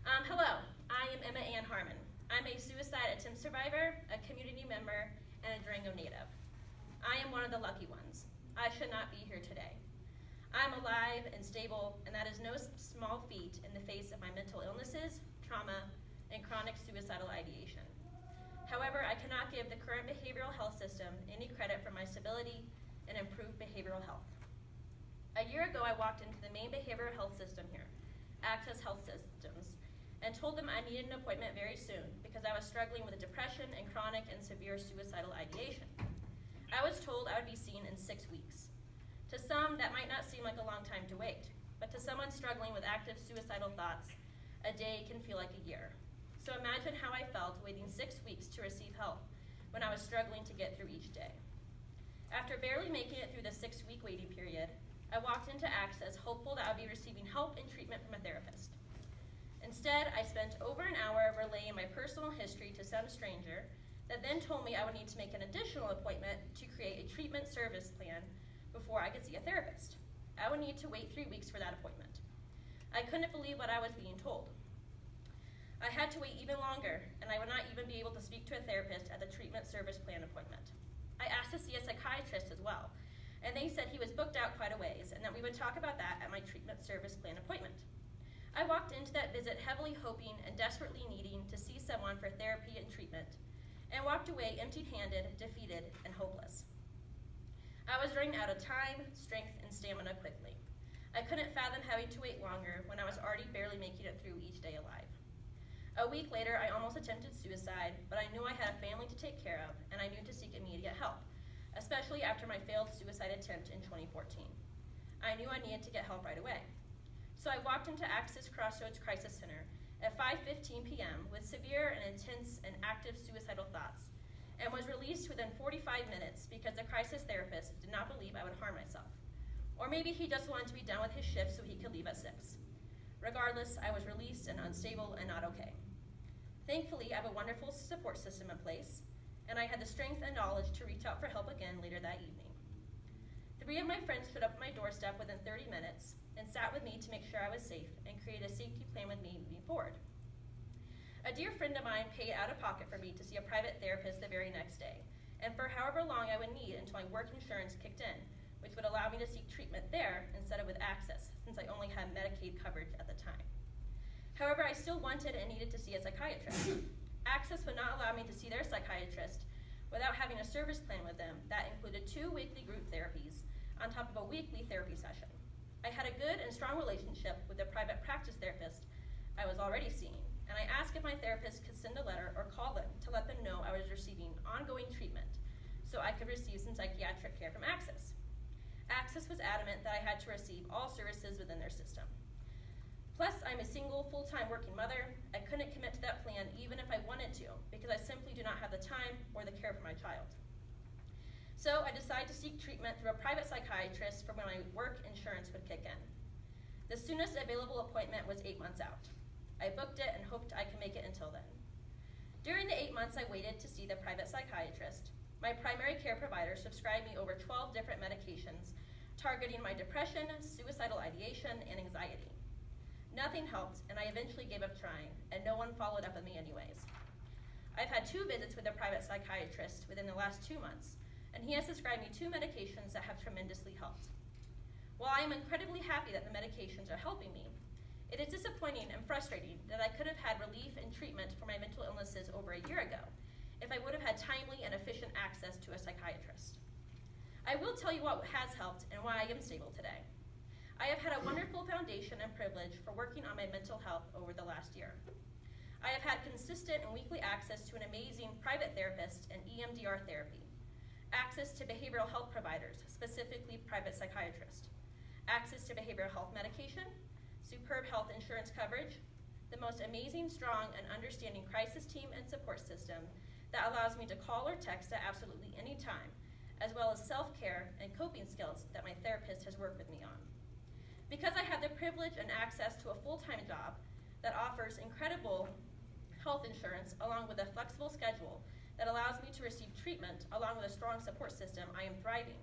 Hello, I am Emma Ann Harmon. I'm a suicide attempt survivor, a community member, and a Durango native. I am one of the lucky ones. I should not be here today. I'm alive and stable, and that is no small feat in the face of my mental illnesses, trauma, and chronic suicidal ideation. However, I cannot give the current behavioral health system any credit for my stability and improved behavioral health. A year ago, I walked into the main behavioral health system here, Access Health Systems, and told them I needed an appointment very soon because I was struggling with depression and chronic and severe suicidal ideation. I was told I would be seen in 6 weeks. To some, that might not seem like a long time to wait, but to someone struggling with active suicidal thoughts, a day can feel like a year. So imagine how I felt waiting 6 weeks to receive help when I was struggling to get through each day. After barely making it through the 6-week waiting period, I walked into Access hopeful that I would be receiving help and treatment from a therapist. Instead, I spent over an hour relaying my personal history to some stranger that then told me I would need to make an additional appointment to create a treatment service plan before I could see a therapist. I would need to wait 3 weeks for that appointment. I couldn't believe what I was being told. I had to wait even longer, and I would not even be able to speak to a therapist at the treatment service plan appointment. I asked to see a psychiatrist as well, and they said he was booked out quite a ways and that we would talk about that at my treatment service plan appointment. I walked into that visit heavily hoping and desperately needing to see someone for therapy and treatment, and walked away empty-handed, defeated, and hopeless. I was running out of time, strength, and stamina quickly. I couldn't fathom having to wait longer when I was already barely making it through each day alive. A week later, I almost attempted suicide, but I knew I had a family to take care of, and I knew to seek immediate help, especially after my failed suicide attempt in 2014. I knew I needed to get help right away. So I walked into Access Crossroads Crisis Center at 5:15 p.m. with severe and intense and active suicidal thoughts, and was released within 45 minutes because the crisis therapist did not believe I would harm myself. Or maybe he just wanted to be done with his shift so he could leave at 6. Regardless, I was released and unstable and not okay. Thankfully, I have a wonderful support system in place, and I had the strength and knowledge to reach out for help again later that evening. 3 of my friends stood up at my doorstep within 30 minutes and sat with me to make sure I was safe and created a safety plan with me moving forward. A dear friend of mine paid out of pocket for me to see a private therapist the very next day, and for however long I would need until my work insurance kicked in, which would allow me to seek treatment there instead of with Access, since I only had Medicaid coverage at the time. However, I still wanted and needed to see a psychiatrist. Access would not allow me to see their psychiatrist without having a service plan with them that included 2 weekly group therapies on top of a weekly therapy session. I had a good and strong relationship with the private practice therapist I was already seeing, and I asked if my therapist could send a letter or call them to let them know I was receiving ongoing treatment so I could receive some psychiatric care from Access. Access was adamant that I had to receive all services within their system. Plus, I'm a single, full-time working mother. I couldn't commit to that plan even if I wanted to because I simply do not have the time or the care for my child. So I decided to seek treatment through a private psychiatrist for when my work insurance would kick in. The soonest available appointment was 8 months out. I booked it and hoped I could make it until then. During the 8 months I waited to see the private psychiatrist, my primary care provider prescribed me over 12 different medications targeting my depression, suicidal ideation, and anxiety. Nothing helped, and I eventually gave up trying, and no one followed up with me anyways. I've had 2 visits with a private psychiatrist within the last 2 months, and he has prescribed me 2 medications that have tremendously helped. While I am incredibly happy that the medications are helping me, it is disappointing and frustrating that I could have had relief and treatment for my mental illnesses over a year ago if I would have had timely and efficient access to a psychiatrist. I will tell you what has helped and why I am stable today. I have had a wonderful foundation and privilege for working on my mental health over the last year. I have had consistent and weekly access to an amazing private therapist and EMDR therapy, access to behavioral health providers, specifically private psychiatrists, access to behavioral health medication, superb health insurance coverage, the most amazing, strong, and understanding crisis team and support system that allows me to call or text at absolutely any time, as well as self-care and coping skills that my therapist has worked with me on. Because I have the privilege and access to a full-time job that offers incredible health insurance along with a flexible schedule that allows me to receive treatment along with a strong support system, I am thriving.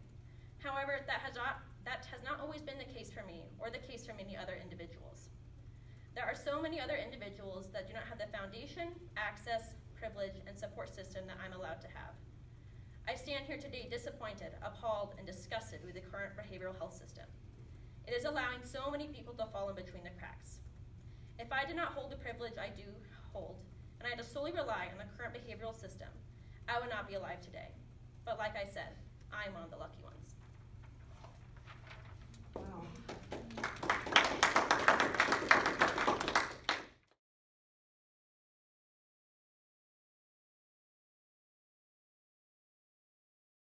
However, that has not always been the case for me or the case for many other individuals. There are so many other individuals that do not have the foundation, access, privilege, and support system that I'm allowed to have. I stand here today disappointed, appalled, and disgusted with the current behavioral health system. It is allowing so many people to fall in between the cracks. If I did not hold the privilege I do hold, and I had to solely rely on the current behavioral system, I would not be alive today. But like I said, I am one of the lucky ones.